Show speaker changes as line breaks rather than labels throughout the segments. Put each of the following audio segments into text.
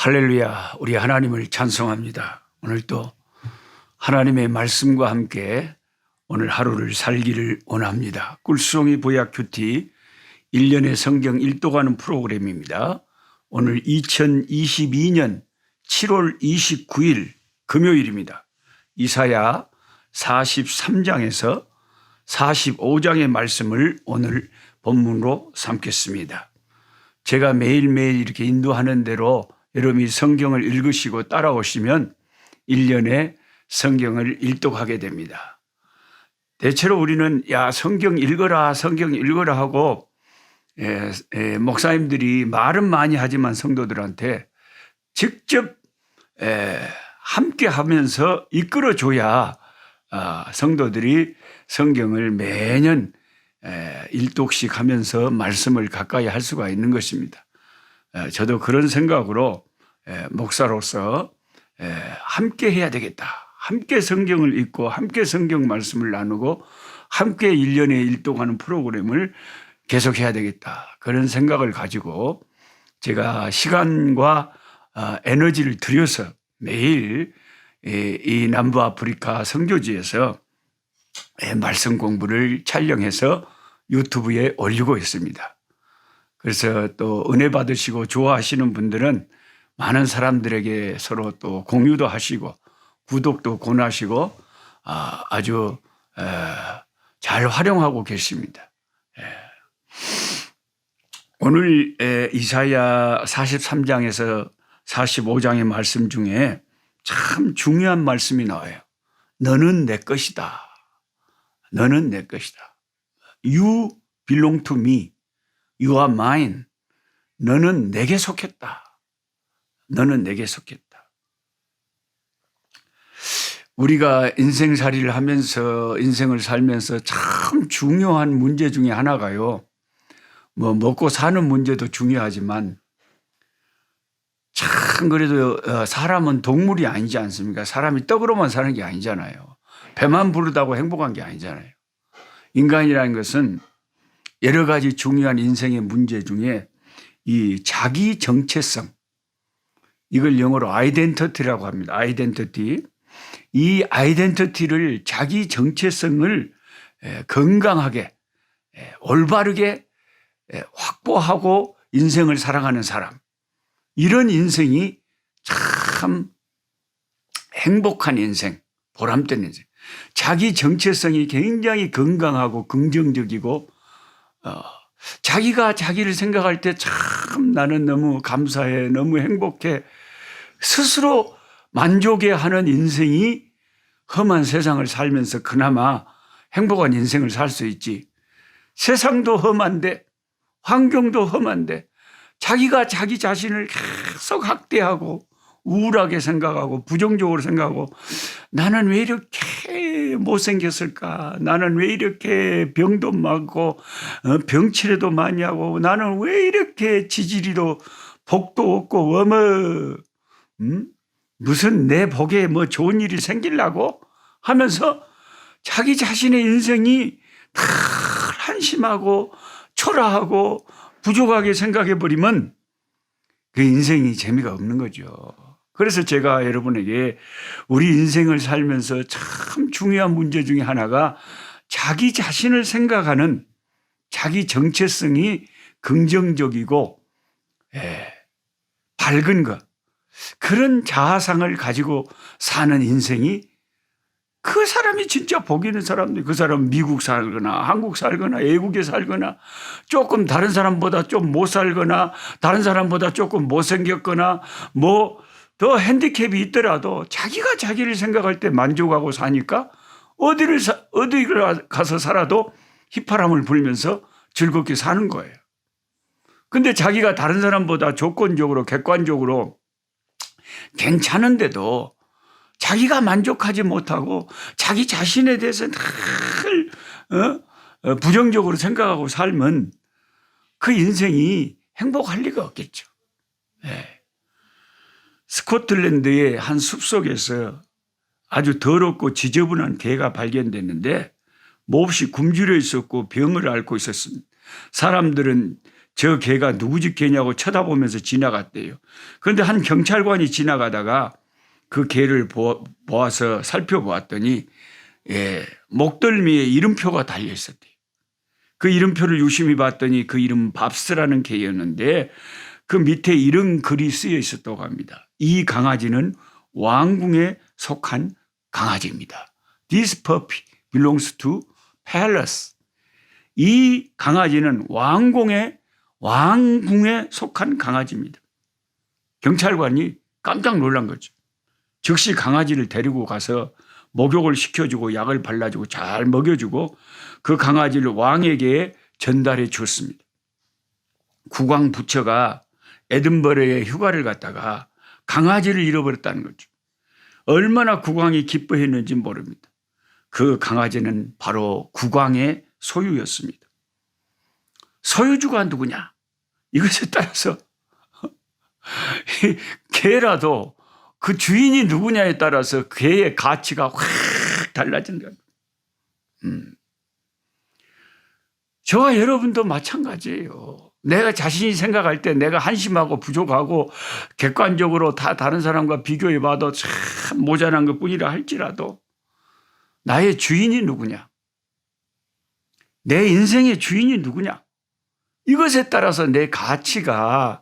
할렐루야, 우리 하나님을 찬송합니다. 오늘도 하나님의 말씀과 함께 오늘 하루를 살기를 원합니다. 꿀송이 보약 큐티 1년의 성경 일독하는 프로그램입니다. 오늘 2022년 7월 29일 금요일입니다. 이사야 43장에서 45장의 말씀을 오늘 본문으로 삼겠습니다. 제가 매일매일 이렇게 인도하는 대로 여러분이 성경을 읽으시고 따라오시면 1년에 성경을 일독하게 됩니다. 대체로 우리는 성경 읽어라 하고 목사님들이 말은 많이 하지만 성도들한테 직접 함께 하면서 이끌어줘야 성도들이 성경을 매년 일독씩 하면서 말씀을 가까이 할 수가 있는 것입니다. 저도 그런 생각으로 목사로서 함께 해야 되겠다. 함께 성경을 읽고 함께 성경 말씀을 나누고 함께 1년에 일독하는 프로그램을 계속해야 되겠다. 그런 생각을 가지고 제가 시간과 에너지를 들여서 매일 이 남부 아프리카 선교지에서 말씀 공부를 촬영해서 유튜브에 올리고 있습니다. 그래서 또 은혜 받으시고 좋아하시는 분들은 많은 사람들에게 서로 또 공유도 하시고 구독도 권하시고 아주 잘 활용하고 계십니다. 오늘 이사야 43장에서 45장의 말씀 중에 참 중요한 말씀이 나와요. 너는 내 것이다. 너는 내 것이다. You belong to me. You are mine. 너는 내게 속했다. 너는 내게 속했다. 우리가 인생살이를 하면서 인생을 살면서 참 중요한 문제 중에 하나가요. 먹고 사는 문제도 중요하지만 참 그래도 사람은 동물이 아니지 않습니까? 사람이 떡으로만 사는 게 아니잖아요. 배만 부르다고 행복한 게 아니잖아요. 인간이라는 것은 여러 가지 중요한 인생의 문제 중에 이 자기 정체성, 이걸 영어로 아이덴티티라고 합니다. 아이덴티티. 이 아이덴티티를 자기 정체성을 건강하게 올바르게 확보하고 인생을 살아가는 사람. 이런 인생이 참 행복한 인생, 보람된 인생. 자기 정체성이 굉장히 건강하고 긍정적이고 자기가 자기를 생각할 때 참 나는 너무 감사해, 너무 행복해, 스스로 만족해하는 인생이 험한 세상을 살면서 그나마 행복한 인생을 살 수 있지. 세상도 험한데 환경도 험한데 자기가 자기 자신을 계속 학대하고 우울하게 생각하고 부정적으로 생각하고 나는 왜 이렇게 못생겼을까? 나는 왜 이렇게 병도 많고 병치레도 많이 하고 나는 왜 이렇게 지지리도 복도 없고 무슨 내 복에 뭐 좋은 일이 생기려고 하면서 자기 자신의 인생이 다 한심하고 초라하고 부족하게 생각해버리면 그 인생이 재미가 없는 거죠. 그래서 제가 여러분에게 우리 인생을 살면서 참 중요한 문제 중에 하나가 자기 자신을 생각하는 자기 정체성이 긍정적이고 밝은 것, 그런 자아상을 가지고 사는 인생이 그 사람이 진짜 복 있는 사람들, 그 사람은 미국 살거나 한국 살거나 외국에 살거나 조금 다른 사람보다 좀 못 살거나 다른 사람보다 조금 못생겼거나 뭐 더 핸디캡이 있더라도 자기가 자기를 생각할 때 만족하고 사니까 어디를 가서 살아도 휘파람을 불면서 즐겁게 사는 거예요. 근데 자기가 다른 사람보다 조건적으로 객관적으로 괜찮은데도 자기가 만족하지 못하고 자기 자신에 대해서 늘 부정적으로 생각하고 살면 그 인생이 행복할 리가 없겠죠. 스코틀랜드의 한 숲속에서 아주 더럽고 지저분한 개가 발견됐는데 몹시 굶주려 있었고 병을 앓고 있었습니다. 사람들은 저 개가 누구 집 개냐고 쳐다보면서 지나갔대요. 그런데 한 경찰관이 지나가다가 그 개를 보아서 살펴보았더니 목덜미에 이름표가 달려 있었대요. 그 이름표를 유심히 봤더니 그 이름은 밥스라는 개였는데 그 밑에 이런 글이 쓰여 있었다고 합니다. 이 강아지는 왕궁에 속한 강아지입니다. This puppy belongs to palace. 이 강아지는 왕궁에 속한 강아지입니다. 경찰관이 깜짝 놀란 거죠. 즉시 강아지를 데리고 가서 목욕을 시켜주고 약을 발라주고 잘 먹여주고 그 강아지를 왕에게 전달해 줬습니다. 국왕 부처가 에든버러에 휴가를 갔다가 강아지를 잃어버렸다는 거죠. 얼마나 국왕이 기뻐했는지 모릅니다. 그 강아지는 바로 국왕의 소유였습니다. 소유주가 누구냐? 이것에 따라서 개라도 그 주인이 누구냐에 따라서 개의 가치가 확 달라진다. 저와 여러분도 마찬가지예요. 내가 자신이 생각할 때 내가 한심하고 부족하고 객관적으로 다 다른 사람과 비교해 봐도 참 모자란 것 뿐이라 할지라도 나의 주인이 누구냐? 내 인생의 주인이 누구냐? 이것에 따라서 내 가치가,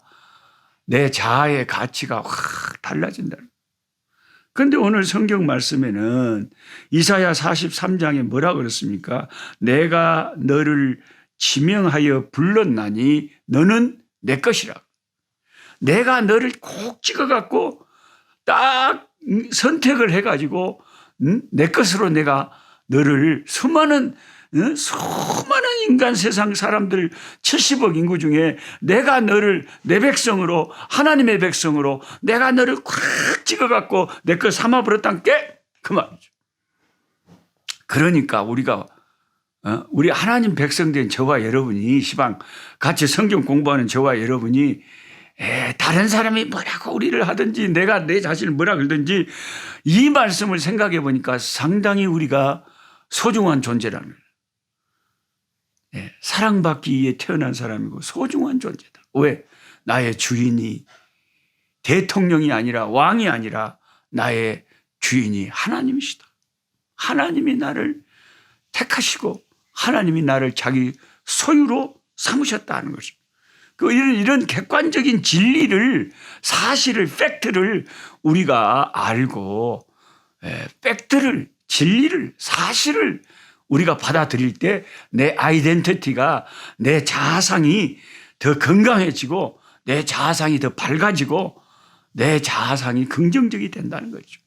내 자아의 가치가 확 달라진다. 그런데 오늘 성경 말씀에는 이사야 43장에 뭐라 그랬습니까? 내가 너를 지명하여 불렀나니 너는 내 것이라. 내가 너를 꼭 찍어갖고 딱 선택을 해가지고 내 것으로 내가 너를 수많은 인간 세상 사람들 70억 인구 중에 내가 너를 내 백성으로 하나님의 백성으로 내가 너를 꽉 찍어갖고 내 것 삼아버렸단 게 그 말이죠. 그러니까 우리 하나님 백성 된 저와 여러분이 시방 같이 성경 공부하는 저와 여러분이 다른 사람이 뭐라고 우리를 하든지 내가 내 자신을 뭐라 그러든지 이 말씀을 생각해 보니까 상당히 우리가 소중한 존재라는 거예요. 사랑받기 위해 태어난 사람이고 소중한 존재다. 왜? 나의 주인이 대통령이 아니라 왕이 아니라 나의 주인이 하나님이시다. 하나님이 나를 택하시고 하나님이 나를 자기 소유로 삼으셨다는 것입니다. 이런 객관적인 진리를, 사실을, 팩트를 우리가 알고 팩트를, 진리를, 사실을 우리가 받아들일 때 내 아이덴티티가, 내 자아상이 더 건강해지고 내 자아상이 더 밝아지고 내 자아상이 긍정적이 된다는 거죠.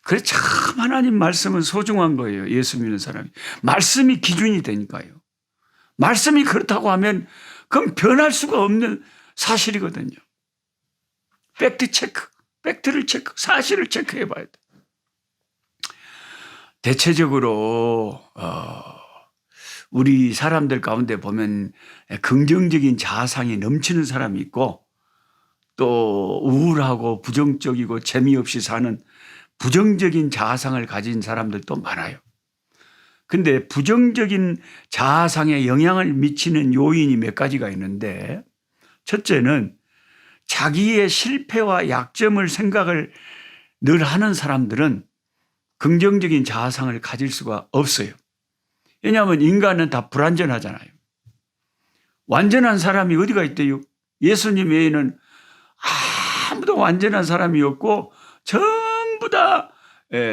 그래서 참 하나님 말씀은 소중한 거예요. 예수 믿는 사람이. 말씀이 기준이 되니까요. 말씀이 그렇다고 하면 그럼 변할 수가 없는 사실이거든요. 팩트 체크, 팩트를 체크, 사실을 체크해 봐야 돼. 대체적으로 우리 사람들 가운데 보면 긍정적인 자아상이 넘치는 사람이 있고 또 우울하고 부정적이고 재미없이 사는 부정적인 자아상을 가진 사람들도 많아요. 근데 부정적인 자아상에 영향을 미치는 요인이 몇 가지가 있는데 첫째는 자기의 실패와 약점을 생각을 늘 하는 사람들은 긍정적인 자아상을 가질 수가 없어요. 왜냐하면 인간은 다 불완전하잖아요. 완전한 사람이 어디가 있대요? 예수님 외에는 아무도 완전한 사람이 없고 전부 다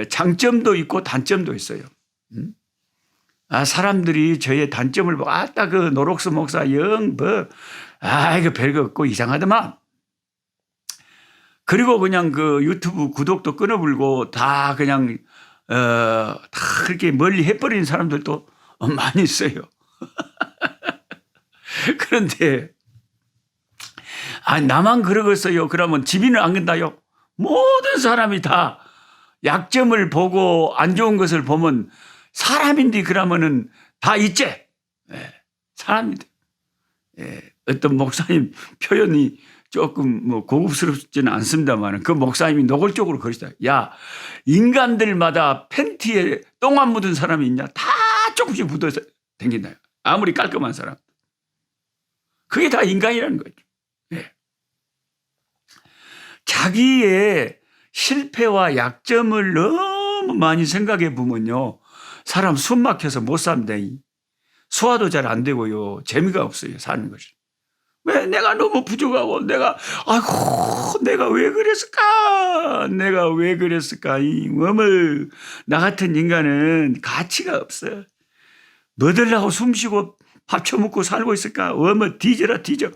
장점도 있고 단점도 있어요. 사람들이 저의 단점을 보고 아따 그 노록스 목사 영 이거 별거 없고 이상하더만. 그리고 그냥 그 유튜브 구독도 끊어불고 다 그냥 다 그렇게 멀리 해버리는 사람들도 많이 있어요. 그런데 나만 그러겠어요. 그러면 집이는 안 간다요. 모든 사람이 다 약점을 보고 안 좋은 것을 보면 사람인데 그러면은 다 있지. 사람인데. 어떤 목사님 표현이 조금 고급스럽지는 않습니다만 그 목사님이 노골적으로 그러시다. 야, 인간들마다 팬티에 똥 안 묻은 사람이 있냐? 다 조금씩 묻어서 댕긴다. 아무리 깔끔한 사람. 그게 다 인간이라는 거죠. 네. 자기의 실패와 약점을 너무 많이 생각해 보면요. 사람 숨 막혀서 못 삽니다. 소화도 잘 안 되고요. 재미가 없어요. 사는 것이. 왜 내가 너무 부족하고 아이고 내가 왜 그랬을까? 내가 왜 그랬을까? 나 같은 인간은 가치가 없어. 뭐들라고 숨쉬고 밥 처먹고 살고 있을까? 뒤져라 뒤져.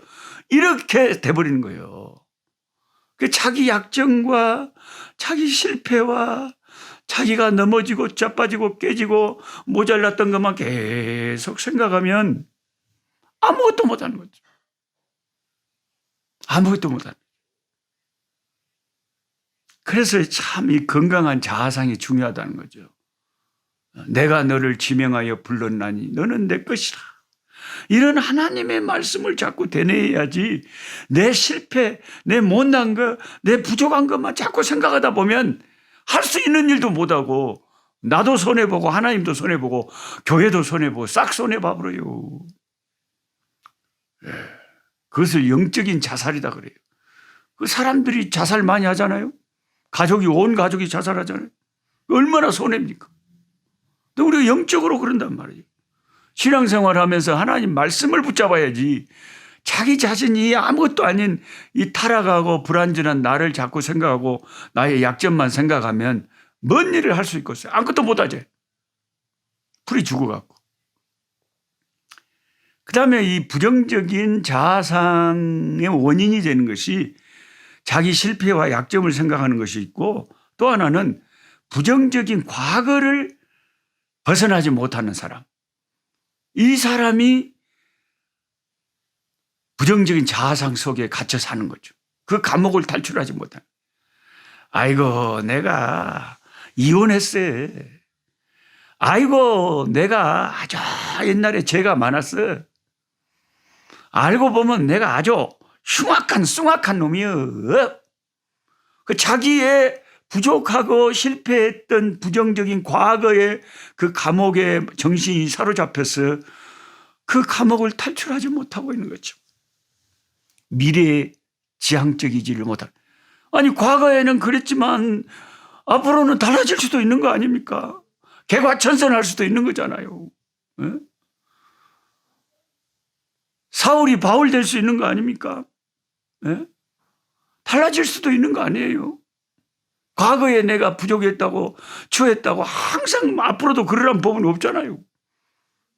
이렇게 돼버리는 거예요. 자기 약점과 자기 실패와 자기가 넘어지고 자빠지고 깨지고 모자랐던 것만 계속 생각하면 아무것도 못하는 거죠. 아무것도 못하는 거죠. 그래서 참 이 건강한 자아상이 중요하다는 거죠. 내가 너를 지명하여 불렀나니 너는 내 것이라. 이런 하나님의 말씀을 자꾸 되뇌어야지 내 실패, 내 못난 것, 내 부족한 것만 자꾸 생각하다 보면 할 수 있는 일도 못하고 나도 손해보고 하나님도 손해보고 교회도 손해보고 싹 손해봐버려요. 그것을 영적인 자살이다 그래요. 그 사람들이 자살 많이 하잖아요. 온 가족이 자살하잖아요. 얼마나 손해입니까? 또 우리가 영적으로 그런단 말이에요. 신앙생활 하면서 하나님 말씀을 붙잡아야지 자기 자신이 아무것도 아닌 이 타락하고 불완전한 나를 자꾸 생각하고 나의 약점만 생각하면 뭔 일을 할 수 있겠어요? 아무것도 못하지. 풀이 죽어갖고. 그 다음에 이 부정적인 자아상의 원인이 되는 것이 자기 실패와 약점을 생각하는 것이 있고 또 하나는 부정적인 과거를 벗어나지 못하는 사람. 이 사람이 부정적인 자아상 속에 갇혀 사는 거죠. 그 감옥을 탈출하지 못하는. 아이고 내가 이혼했어. 아이고 내가 아주 옛날에 죄가 많았어. 알고 보면 내가 아주 흉악한 놈이여. 그 자기의 부족하고 실패했던 부정적인 과거의 그 감옥에 정신이 사로잡혀서 그 감옥을 탈출하지 못하고 있는 거죠. 미래에 지향적이지를 못한. 아니 과거에는 그랬지만 앞으로는 달라질 수도 있는 거 아닙니까? 개과천선할 수도 있는 거잖아요. 네? 사울이 바울 될 수 있는 거 아닙니까? 네? 달라질 수도 있는 거 아니에요? 과거에 내가 부족했다고 추했다고 항상 앞으로도 그러란 법은 없잖아요.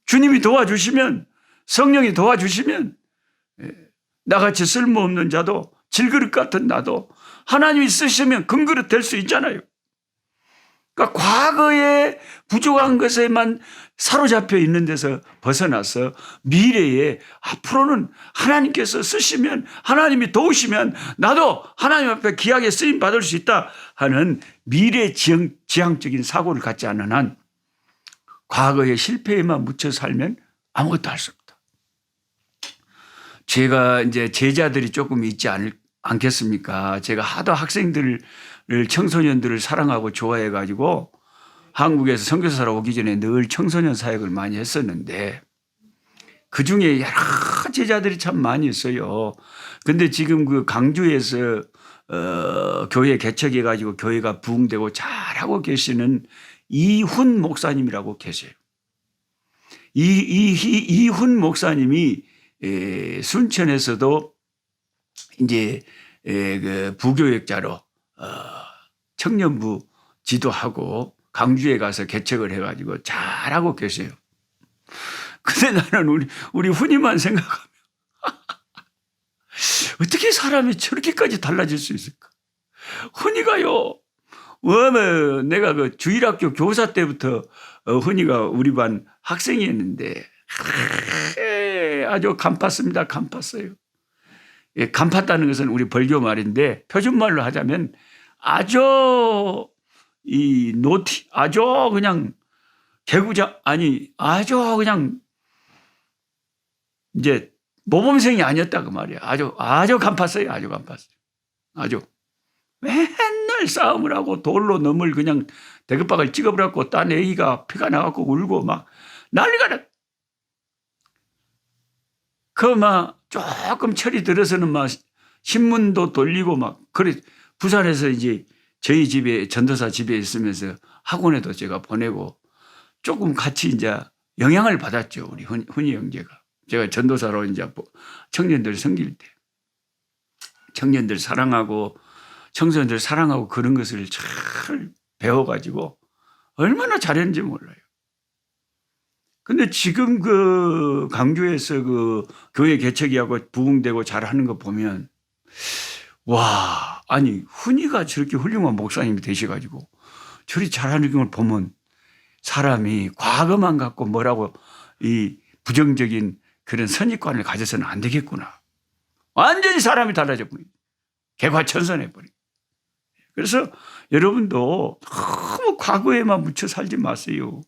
주님이 도와주시면 성령이 도와주시면 나같이 쓸모없는 자도 질그릇 같은 나도 하나님이 쓰시면 금그릇 될 수 있잖아요. 그러니까 과거에 부족한 것에만 사로잡혀 있는 데서 벗어나서 미래에 앞으로는 하나님께서 쓰시면 하나님이 도우시면 나도 하나님 앞에 귀하게 쓰임 받을 수 있다 하는 미래 지향적인 사고를 갖지 않는 한 과거의 실패에만 묻혀 살면 아무것도 할 수 없다. 제가 이제 제자들이 조금 있지 않겠습니까? 제가 하도 학생들을 청소년들을 사랑하고 좋아해 가지고 한국에서 선교사로 오기 전에 늘 청소년 사역을 많이 했었는데 그중에 여러 제자들이 참 많이 있어요. 근데 지금 그 강주에서 교회 개척해 가지고 교회가 부흥되고 잘하고 계시는 이훈 목사님이라고 계세요. 이훈 목사님이 순천에서도 이제 그 부교역자로 청년부 지도하고 강주에 가서 개척을 해가지고 잘하고 계세요. 근데 나는 우리 훈이만 생각하면 어떻게 사람이 저렇게까지 달라질 수 있을까? 훈이가요. 내가 그 주일학교 교사 때부터 훈이가 우리 반 학생이었는데 아주 간팠습니다. 간팠어요. 예, 간팠다는 것은 우리 벌교 말인데 표준말로 하자면 아주 아주 그냥 아주 그냥 이제 모범생이 아니었다 그 말이야. 아주 간팠어요. 아주 간팠어요. 아주 맨날 싸움을 하고 돌로 놈을 그냥 대급박을 찍어버렸고 딴 애기가 피가 나갖고 울고 막 난리가 났. 조금 철이 들어서는 막 신문도 돌리고 막 그래. 부산에서 이제 저희 집에 전도사 집에 있으면서 학원에도 제가 보내고 조금 같이 이제 영향을 받았죠. 우리 훈이 형제가. 제가 전도사로 이제 청년들 섬길 때 청년들 사랑하고 청소년들 사랑하고 그런 것을 잘 배워가지고 얼마나 잘했는지 몰라요. 근데 지금 그 강주에서 그 교회 개척이하고 부흥되고 잘하는 거 보면 와, 아니 훈이가 저렇게 훌륭한 목사님이 되셔가지고 저리 잘하는 걸 보면 사람이 과거만 갖고 뭐라고 이 부정적인 그런 선입관을 가져서는 안 되겠구나. 완전히 사람이 달라져 버려. 개과천선해 버려. 그래서 여러분도 너무 과거에만 묻혀 살지 마세요.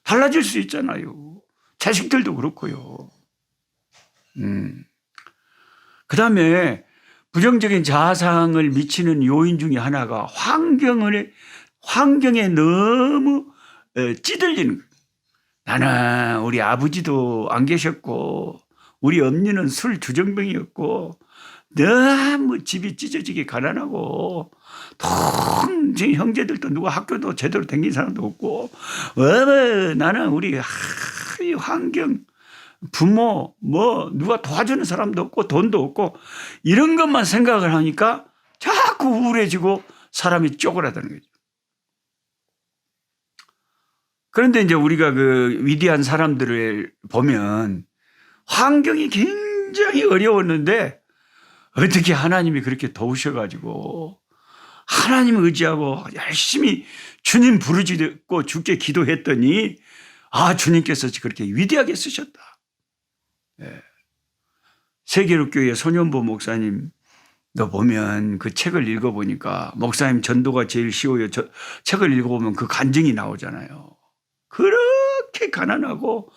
달라질 수 있잖아요. 자식들도 그렇고요. 그 다음에 부정적인 자상을 미치는 요인 중에 하나가 환경에 너무 찌들리는 거예요. 나는 우리 아버지도 안 계셨고 우리 엄니는 술 주정뱅이였고 너무 집이 찢어지게 가난하고 제 형제들도 누가 학교도 제대로 다닌 사람도 없고 나는 우리 환경 부모 뭐 누가 도와주는 사람도 없고 돈도 없고 이런 것만 생각을 하니까 자꾸 우울해지고 사람이 쪼그라드는 거죠. 그런데 이제 우리가 그 위대한 사람들을 보면 환경이 굉장히 어려웠는데 어떻게 하나님이 그렇게 도우셔가지고 하나님을 의지하고 열심히 주님 부르짖고 주께 기도했더니 주님께서 그렇게 위대하게 쓰셨다. 세계로교회 손현보 목사님도 보면 그 책을 읽어보니까 목사님 전도가 제일 쉬워요. 책을 읽어보면 그 간증이 나오잖아요. 그렇게 가난하고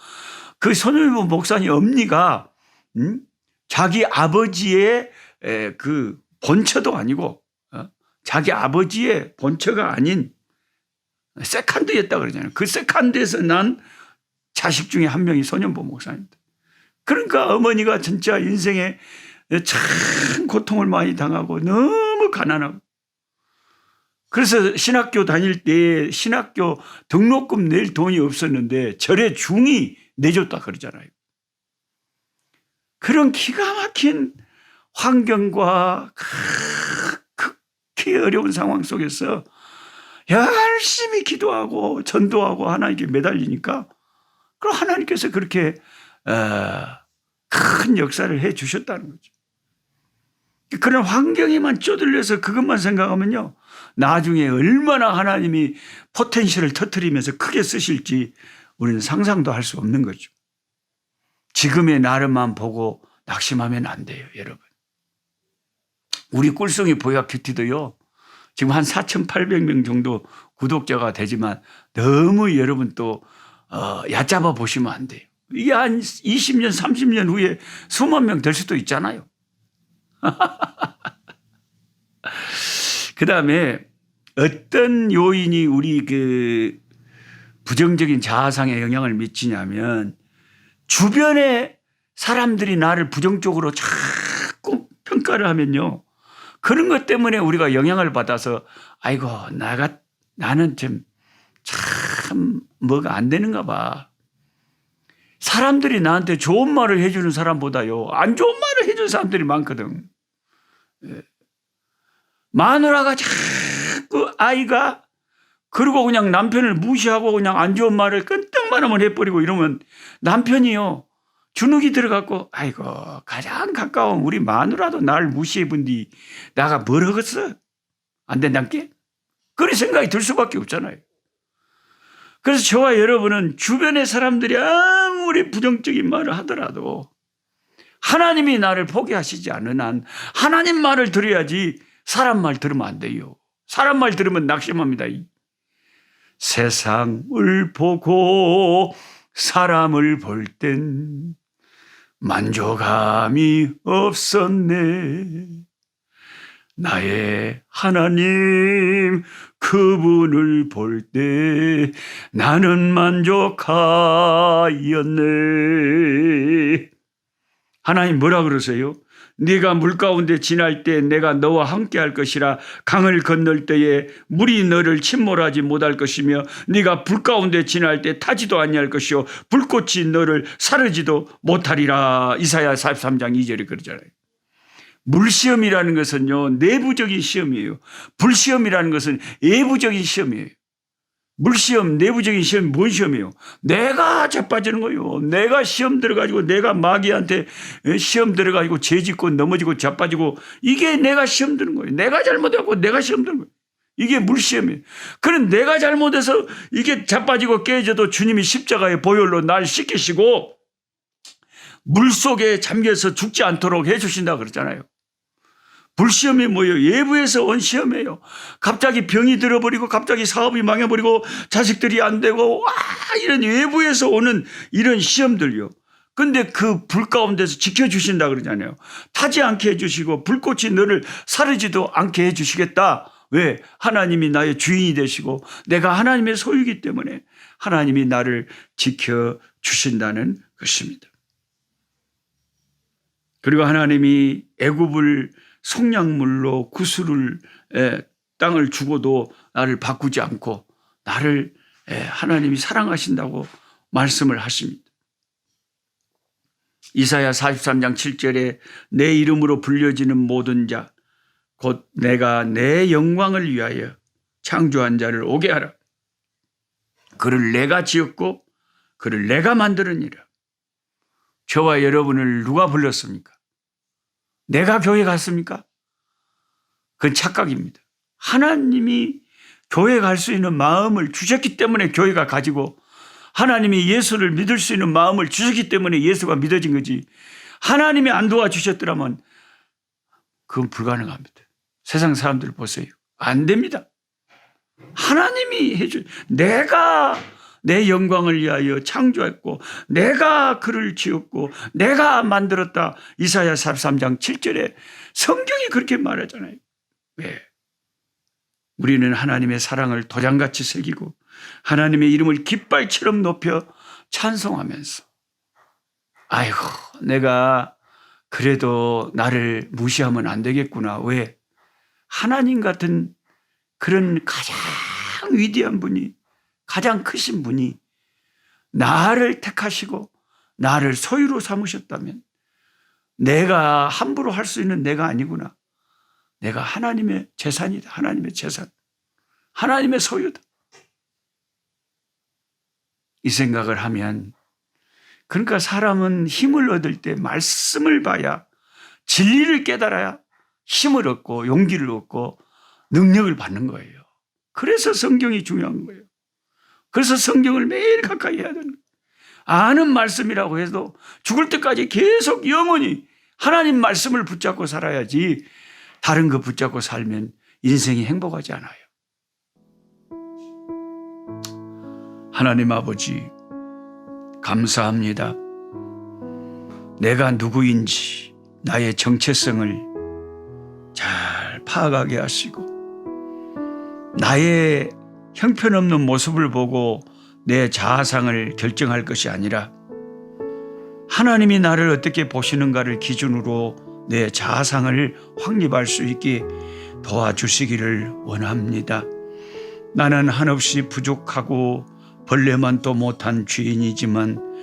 그 손현보 목사님 엄니가 자기 아버지의 그 본처도 아니고 자기 아버지의 본처가 아닌 세컨드였다 그러잖아요. 그 세컨드에서 난 자식 중에 한 명이 손현보 목사입니다. 그러니까 어머니가 진짜 인생에 참 고통을 많이 당하고 너무 가난하고 그래서 신학교 다닐 때 신학교 등록금 낼 돈이 없었는데 절에 중이 내줬다 그러잖아요. 그런 기가 막힌 환경과 극히 어려운 상황 속에서 열심히 기도하고 전도하고 하나님께 매달리니까 그럼 하나님께서 그렇게 큰 역사를 해 주셨다는 거죠. 그런 환경에만 쪼들려서 그것만 생각하면요. 나중에 얼마나 하나님이 포텐셜을 터뜨리면서 크게 쓰실지 우리는 상상도 할 수 없는 거죠. 지금의 나를만 보고 낙심하면 안 돼요, 여러분. 우리 꿀송이 보약 큐티도요. 지금 한 4,800명 정도 구독자가 되지만 너무 여러분 또 얕잡아 보시면 안 돼요. 이게 한 20년, 30년 후에 수만 명 될 수도 있잖아요. 그 다음에 어떤 요인이 우리 그 부정적인 자아상에 영향을 미치냐면 주변에 사람들이 나를 부정적으로 자꾸 평가를 하면요. 그런 것 때문에 우리가 영향을 받아서 아이고 나는 참 뭐가 안 되는가 봐. 사람들이 나한테 좋은 말을 해주는 사람보다요. 안 좋은 말을 해주는 사람들이 많거든. 마누라가 자꾸 아이가 그리고 그냥 남편을 무시하고 그냥 안 좋은 말을 끈떡만하면 해버리고 이러면 남편이요. 주눅이 들어갖고 아이고 가장 가까운 우리 마누라도 나를 무시해 본디 나가 뭘 하겠어? 안 된단께? 그런 생각이 들 수밖에 없잖아요. 그래서 저와 여러분은 주변의 사람들이 아무리 부정적인 말을 하더라도 하나님이 나를 포기하시지 않는 한 하나님 말을 들어야지 사람 말 들으면 안 돼요. 사람 말 들으면 낙심합니다. 세상을 보고 사람을 볼 땐 만족함이 없었네. 나의 하나님 그분을 볼 때 나는 만족하였네. 하나님 뭐라 그러세요? 네가 물 가운데 지날 때 내가 너와 함께 할 것이라. 강을 건널 때에 물이 너를 침몰하지 못할 것이며 네가 불 가운데 지날 때 타지도 아니할 것이요 불꽃이 너를 사르지도 못하리라. 이사야 43장 2절에 그러잖아요. 물시험이라는 것은요, 내부적인 시험이에요. 불시험이라는 것은 외부적인 시험이에요. 물시험, 내부적인 시험이 뭔 시험이에요? 내가 자빠지는 거예요. 내가 시험 들어가지고, 내가 마귀한테 시험 들어가지고 죄짓고 넘어지고 자빠지고, 이게 내가 시험 드는 거예요. 내가 잘못하고 내가 시험 드는 거예요. 이게 물시험이에요. 그럼 내가 잘못해서 이게 자빠지고 깨져도 주님이 십자가의 보혈로 날 씻기시고 물 속에 잠겨서 죽지 않도록 해주신다 그러잖아요. 불시험이 뭐예요? 외부에서 온 시험이에요. 갑자기 병이 들어버리고 갑자기 사업이 망해버리고 자식들이 안 되고 이런 외부에서 오는 이런 시험들요. 근데 그 불 가운데서 지켜주신다 그러잖아요. 타지 않게 해주시고 불꽃이 너를 사르지도 않게 해주시겠다. 왜? 하나님이 나의 주인이 되시고 내가 하나님의 소유이기 때문에 하나님이 나를 지켜주신다는 것입니다. 그리고 하나님이 애굽을 속량물로 구슬을 땅을 주고도 나를 바꾸지 않고 나를 하나님이 사랑하신다고 말씀을 하십니다. 이사야 43장 7절에 내 이름으로 불려지는 모든 자 곧 내가 내 영광을 위하여 창조한 자를 오게 하라. 그를 내가 지었고 그를 내가 만들었니라. 저와 여러분을 누가 불렀습니까? 내가 교회 갔습니까? 그건 착각입니다. 하나님이 교회 갈 수 있는 마음을 주셨기 때문에 교회가 가지고 하나님이 예수를 믿을 수 있는 마음을 주셨기 때문에 예수가 믿어진 거지. 하나님이 안 도와주셨더라면 그건 불가능합니다. 세상 사람들 보세요. 안 됩니다. 하나님이 해준 내가 내 영광을 위하여 창조했고 내가 그를 지었고 내가 만들었다. 이사야 43장 7절에 성경이 그렇게 말하잖아요. 왜? 우리는 하나님의 사랑을 도장같이 새기고 하나님의 이름을 깃발처럼 높여 찬송하면서 아이고 내가 그래도 나를 무시하면 안 되겠구나. 왜? 하나님 같은 그런 가장 위대한 분이 가장 크신 분이 나를 택하시고 나를 소유로 삼으셨다면 내가 함부로 할 수 있는 내가 아니구나. 내가 하나님의 재산이다. 하나님의 재산. 하나님의 소유다. 이 생각을 하면 그러니까 사람은 힘을 얻을 때 말씀을 봐야 진리를 깨달아야 힘을 얻고 용기를 얻고 능력을 받는 거예요. 그래서 성경이 중요한 거예요. 그래서 성경을 매일 가까이 해야 되는 거예요. 아는 말씀이라고 해도 죽을 때까지 계속 영원히 하나님 말씀을 붙잡고 살아야지 다른 거 붙잡고 살면 인생이 행복하지 않아요. 하나님 아버지 감사합니다. 내가 누구인지 나의 정체성을 잘 파악하게 하시고 나의 형편없는 모습을 보고 내 자아상을 결정할 것이 아니라 하나님이 나를 어떻게 보시는가를 기준으로 내 자아상을 확립할 수 있게 도와주시기를 원합니다. 나는 한없이 부족하고 벌레만도 못한 죄인이지만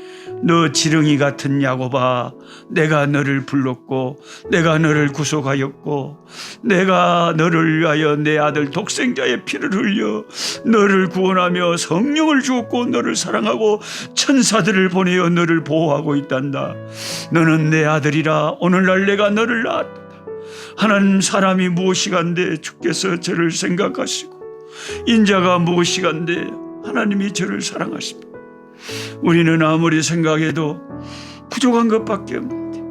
너 지렁이 같은 야곱아, 내가 너를 불렀고 내가 너를 구속하였고 내가 너를 위하여 내 아들 독생자의 피를 흘려 너를 구원하며 성령을 주었고 너를 사랑하고 천사들을 보내어 너를 보호하고 있단다. 너는 내 아들이라 오늘날 내가 너를 낳았다. 하나님 사람이 무엇이간데 주께서 저를 생각하시고 인자가 무엇이간데 하나님이 저를 사랑하십니다. 우리는 아무리 생각해도 부족한 것밖에 없는데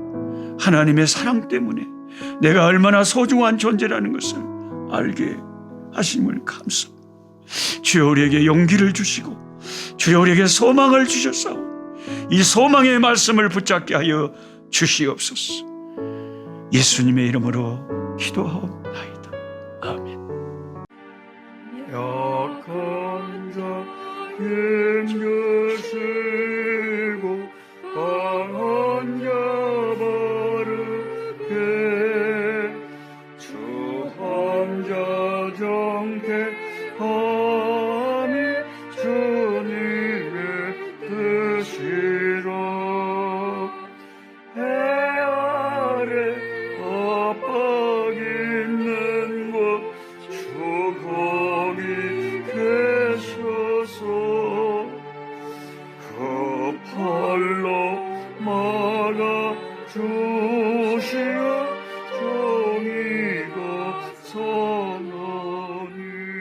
하나님의 사랑 때문에 내가 얼마나 소중한 존재라는 것을 알게 하심을 감사합니다. 주여 우리에게 용기를 주시고 주여 우리에게 소망을 주셨사오. 이 소망의 말씀을 붙잡게 하여 주시옵소서. 예수님의 이름으로 기도하옵나이다.